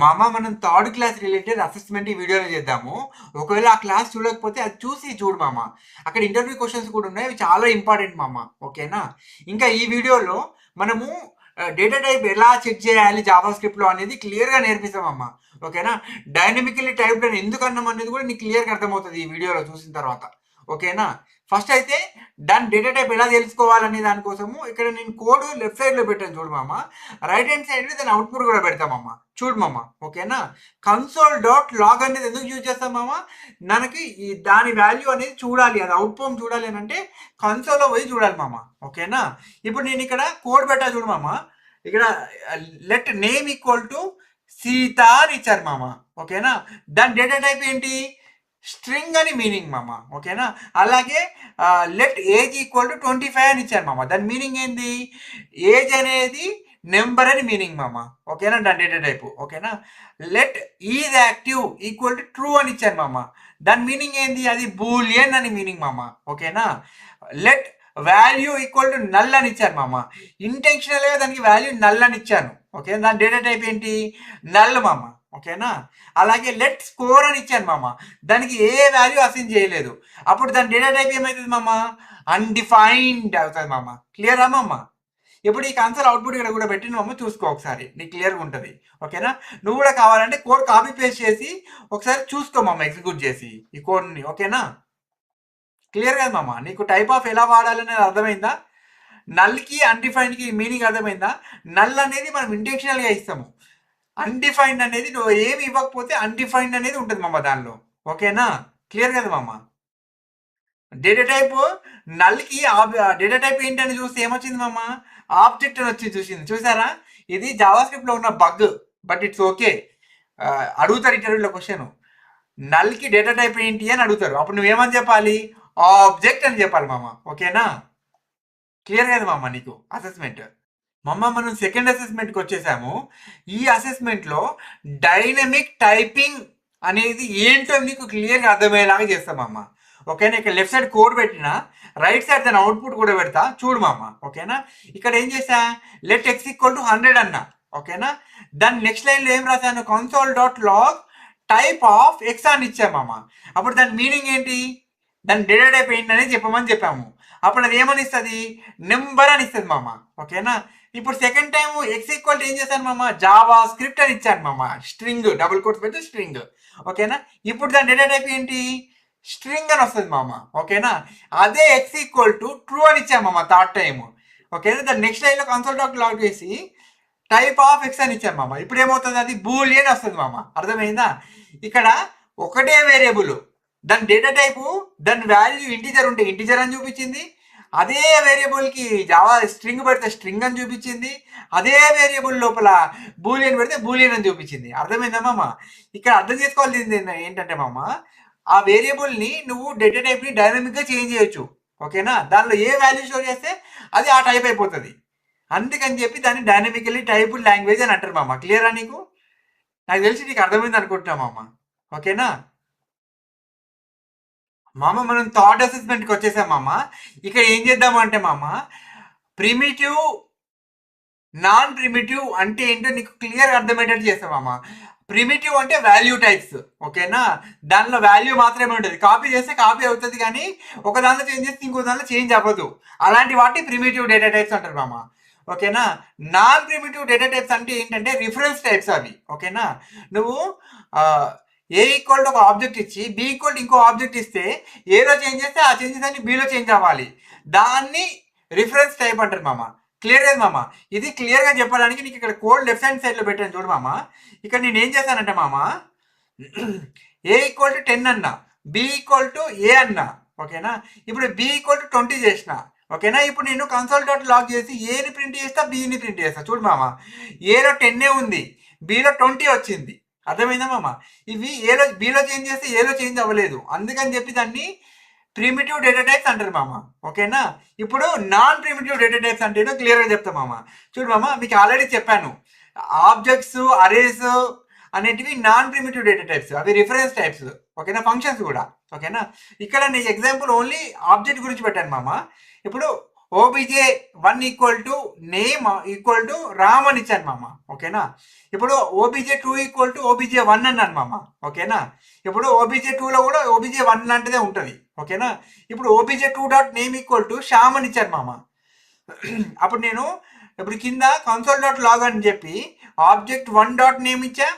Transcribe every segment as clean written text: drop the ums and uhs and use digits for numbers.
మామ మనం third class related assessment ఈ వీడియోలో చేద్దాము. ఒకవేళ ఆ క్లాస్ చూడకపోతే అది చూసి చూడు మామ. అక్కడ ఇంటర్వ్యూ క్వెషన్స్ కూడా ఉన్నాయి. అవి చాలా ఇంపార్టెంట్ మామ. ఓకేనా? ఇంకా ఈ వీడియోలో మనము డేటా టైప్ ఎలా చెక్ చేయాలి జావా స్క్రిప్ట్లో అనేది క్లియర్గా నేర్పిస్తాం అమ్మ. ఓకేనా? డైనమికల్లీ టైప్డ్ అని ఎందుకు అన్నాం అనేది కూడా నీకు క్లియర్గా అర్థమవుతుంది ఈ వీడియోలో చూసిన తర్వాత. ఓకేనా? ఫస్ట్ అయితే దాని డేటా టైప్ ఎలా తెలుసుకోవాలనే దానికోసము ఇక్కడ నేను కోడ్ లెఫ్ట్ సైడ్లో పెట్టాను చూడు మామ. రైట్ హ్యాండ్ సైడ్ దాని అవుట్పుట్ కూడా పెడతామమ్మా. చూడు మామ. ఓకేనా? కన్సోల్ డాట్ లాగ్ అనేది ఎందుకు యూజ్ చేస్తాం మామ? మనకి ఈ దాని వాల్యూ అనేది చూడాలి, అది అవుట్పుట్ చూడాలి అని అంటే కన్సోల్లో పోయి చూడాలి మామ. ఓకేనా? ఇప్పుడు నేను ఇక్కడ కోడ్ పెట్టా చూడు మామ. ఇక్కడ let name equal to Sita అని ఇచ్చారు మామ. ఓకేనా? దాని డేటా టైప్ ఏంటి? స్ట్రింగ్ అని మీనింగ్ మామ. ఓకేనా? అలాగే లెట్ ఏజ్ ఈక్వల్ టు 25 అని ఇచ్చారు మామ. దాని మీనింగ్ ఏంది? ఏజ్ అనేది నెంబర్ అని మీనింగ్ మామ. ఓకేనా? దాని డేటా టైప్. ఓకేనా? Let is active equal to true అని ఇచ్చాను మామ. దాని మీనింగ్ ఏంది? అది బూలియన్ అని మీనింగ్ మామ. ఓకేనా? Let value equal to null అని ఇచ్చారు మామ. ఇంటెన్షనల్గా దానికి వాల్యూ నల్ అని ఇచ్చాను. ఓకే, దాని డేటా టైప్ ఏంటి? నల్ మామ. ఓకేనా? అలాగే లెట్ స్కోర్ అని ఇచ్చాను మామ. దానికి ఏ వాల్యూ అసైన్ చేయలేదు. అప్పుడు దాని డేటా టైప్ ఏమవుతుంది మామ? అన్డిఫైన్డ్ అవుతుంది మామ. క్లియరా మామ? ఇప్పుడు ఈ కన్సోల్ అవుట్పుట్ ఇక్కడ కూడా పెట్టిన మామ, చూసుకో ఒకసారి, నీకు క్లియర్గా ఉంటుంది. ఓకేనా? నువ్వు కూడా కావాలంటే కోడ్ కాపీ పేస్ట్ చేసి ఒకసారి చూసుకో మామ, ఎగ్జిక్యూట్ చేసి ఈ కోడ్ని. ఓకేనా? క్లియర్ కదా మామ? నీకు టైప్ ఆఫ్ ఎలా వాడాలనేది అర్థమైందా? నల్కి అన్డిఫైన్డ్కి మీనింగ్ అర్థమైందా? నల్ అనేది మనం ఇంటెన్షనల్గా ఇస్తాము. అన్డిఫైన్డ్ అనేది నువ్వు ఏమి ఇవ్వకపోతే అన్డిఫైన్డ్ అనేది ఉంటుంది మామ దానిలో. ఓకేనా? క్లియర్ కదా మామ? డేటా టైప్ నల్కి డేటా టైప్ ఏంటని చూస్తే ఏమొచ్చింది మామ? ఆబ్జెక్ట్ అని వచ్చి చూసారా? ఇది జావా స్క్రిప్ట్లో ఉన్న బగ్, బట్ ఇట్స్ ఓకే. అడుగుతారు ఇంటర్వ్యూలో క్వశ్చన్, నల్కి డేటా టైప్ ఏంటి అని అడుగుతారు. అప్పుడు నువ్వేమని చెప్పాలి? ఆబ్జెక్ట్ అని చెప్పాలి మామ. ఓకేనా? క్లియర్ కదా మామ నీకు అసెస్మెంట్? మమ్మ మనం సెకండ్ అసెస్మెంట్కి వచ్చేసాము. ఈ అసెస్మెంట్లో డైనమిక్ టైపింగ్ అనేది ఏంటో నీకు క్లియర్గా అర్థమయ్యేలాగా చేస్తామమ్మ. ఓకేనా? ఇక్కడ లెఫ్ట్ సైడ్ కోడ్ పెట్టినా, రైట్ సైడ్ దాని అవుట్పుట్ కూడా పెడతా చూడు మామ. ఓకేనా? ఇక్కడ ఏం చేసా? లెట్ ఎక్స్ ఈక్వల్ టు 100 అన్నా. ఓకేనా? దాని నెక్స్ట్ లైన్లో ఏం రాశాను? Console dot log type of X అని ఇచ్చామమ్మ. అప్పుడు దాని మీనింగ్ ఏంటి? దాని డేటా టైప్ ఏంటి అనేది చెప్పమని చెప్పాము. అప్పుడు అది ఏమని ఇస్తుంది? నెంబర్ అని ఇస్తుంది మామ. ఓకేనా? ఇప్పుడు సెకండ్ టైం ఎక్స్ ఈక్వల్ ఏం చేశాను మామ? జావా స్క్రిప్ట్ అని ఇచ్చాను మామ. స్ట్రింగ్, డబుల్ కోట్స్ పెడితే స్ట్రింగ్. ఓకేనా? ఇప్పుడు దాని డేటా టైప్ ఏంటి? స్ట్రింగ్ అని వస్తుంది మామ. ఓకేనా? అదే ఎక్స్ ఈక్వల్ టు ట్రూ అని ఇచ్చాను మామ థర్డ్ టైం. ఓకేనా? దాని నెక్స్ట్ లైన్లో కన్సోల్ డాట్ లాగ్ చేసి టైప్ ఆఫ్ ఎక్స్ అని ఇచ్చాను మామ. ఇప్పుడు ఏమవుతుంది? అది బూలియన్ వస్తుంది మామ. అర్థమైందా? ఇక్కడ ఒకటే వేరియబుల్, దాని డేటా టైపు, దాని వాల్యూ ఇంటిజర్ ఉంటే ఇంటిజర్ అని చూపించింది. అదే వేరియబుల్కి జావా స్ట్రింగ్ పెడితే స్ట్రింగ్ అని చూపించింది. అదే వేరియబుల్ లోపల బూలియన్ పెడితే బూలియన్ అని చూపించింది. అర్థమైందా మామ? ఇక్కడ అర్థం చేసుకోవాల్సింది ఏంటంటే మామ, ఆ వేరియబుల్ని నువ్వు డేటా టైప్ని డైనమిక్గా చేంజ్ చేయొచ్చు. ఓకేనా? దానిలో ఏ వాల్యూ స్టోర్ చేస్తే అది ఆ టైప్ అయిపోతుంది. అందుకని చెప్పి దాన్ని డైనమికలీ టైప్డ్ లాంగ్వేజ్ అని అంటారు మామ. క్లియరా నీకు? నాకు తెలిసి నీకు అర్థమైంది అనుకుంటున్నా మామ. ఓకేనా మామ? మనం థాట్ అసెస్మెంట్కి వచ్చేసాం మామ. ఇక్కడ ఏం చేద్దాము అంటే మామ, ప్రిమిటివ్, నాన్ ప్రిమిటివ్ అంటే ఏంటో నీకు క్లియర్ అర్థమయ్యేటట్టు చేస్తాం మామ. ప్రిమిటివ్ అంటే వాల్యూ టైప్స్. ఓకేనా? దానిలో వాల్యూ మాత్రమే ఉంటుంది. కాపీ చేస్తే కాపీ అవుతుంది, కానీ ఒక దానిలో చేంజ్ చేస్తే ఇంకో దానిలో చేంజ్ అవ్వదు. అలాంటి వాటి ప్రిమిటివ్ డేటా టైప్స్ అంటారు మామ. ఓకేనా? నాన్ ప్రిమిటివ్ డేటా టైప్స్ అంటే ఏంటంటే రిఫరెన్స్ టైప్స్ అవి. ఓకేనా? నువ్వు ఏ ఈక్వల్ టు ఒక ఆబ్జెక్ట్ ఇచ్చి బి ఈక్వల్ టు ఇంకో ఆబ్జెక్ట్ ఇస్తే ఏలో చేంజ్ చేస్తే ఆ చేంజెస్ అన్ని బిలో చేంజ్ అవ్వాలి. దాన్ని రిఫరెన్స్ టైప్ అంటారు మామ. క్లియర్ కదా మామ? ఇది క్లియర్గా చెప్పడానికి నీకు ఇక్కడ కోడ్ లెఫ్ట్ హ్యాండ్ సైడ్లో పెట్టాను చూడు మామ. ఇక్కడ నేను ఏం చేశానంటే మామ, ఏ ఈక్వల్ టు 10 అన్నా, బి ఈక్వల్ టు ఏ అన్నా. ఓకేనా? ఇప్పుడు బి ఈక్వల్ టు 20 చేసిన. ఓకేనా? ఇప్పుడు నేను కన్సోల్ డాట్ లాగ్ చేసి ఏని ప్రింట్ చేస్తా, బిని ప్రింట్ చేస్తా. చూడు మామ, ఏలో 10 ఉంది, బిలో 20 వచ్చింది. అర్థమైందా మామ? ఇవి ఏలో బిలో చేంజ్ చేస్తే ఏలో చేంజ్ అవ్వలేదు. అందుకని చెప్పి దాన్ని ప్రిమిటివ్ డేటా టైప్స్ అంటారు మామ. ఓకేనా? ఇప్పుడు నాన్ ప్రిమిటివ్ డేటా టైప్స్ అంటే ఏదో క్లియర్గా చెప్తా మామ. చూడు మామ, మీకు ఆల్రెడీ చెప్పాను, ఆబ్జెక్ట్స్, అరేస్ అనేటివి నాన్ ప్రిమిటివ్ డేటా టైప్స్, అవి రిఫరెన్స్ టైప్స్. ఓకేనా? ఫంక్షన్స్ కూడా. ఓకేనా? ఇక్కడ నీ ఎగ్జాంపుల్ ఓన్లీ ఆబ్జెక్ట్ గురించి పెట్టాను మామ. ఇప్పుడు OBJ 1 equal to name equal to Ram అని ఇచ్చాను మామ. ఓకేనా. ఇప్పుడు ఓబీజే 2 ఈక్వల్ టు ఓబీజే 1 అన్నాను మామ. ఓకేనా. ఇప్పుడు ఓబీజే 2లో కూడా ఓబీజే 1 లాంటిదే ఉంటుంది. ఓకేనా. ఇప్పుడు OBJ 2 dot name equal to Shyam అని ఇచ్చాను మామ. అప్పుడు నేను ఇప్పుడు కింద కన్సోల్ డాట్ లాగ్ అని చెప్పి ఆబ్జెక్ట్ 1 డాట్ నేమ్ ఇచ్చా,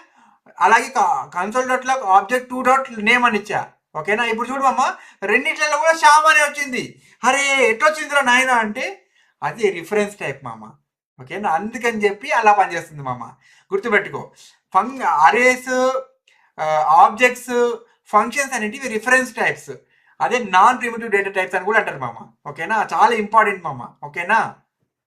అలాగే console dot log object 2 dot name అని ఇచ్చా. ఓకేనా. ఇప్పుడు చూడు మామ, రెండిట్లలో కూడా శ్యామ్ అనే వచ్చింది. అరే ఎట్టొచ్చిందిరా నాయన అంటే అది రిఫరెన్స్ టైప్ మామ. ఓకేనా. అందుకని చెప్పి అలా పనిచేస్తుంది మామ. గుర్తుపెట్టుకో, అరేస్, ఆబ్జెక్ట్స్, ఫంక్షన్స్ అనేటివి రిఫరెన్స్ టైప్స్. అదే నాన్ ప్రిమిటివ్ డేటా టైప్స్ అని కూడా అంటారు మామ. ఓకేనా. చాలా ఇంపార్టెంట్ మామ. ఓకేనా.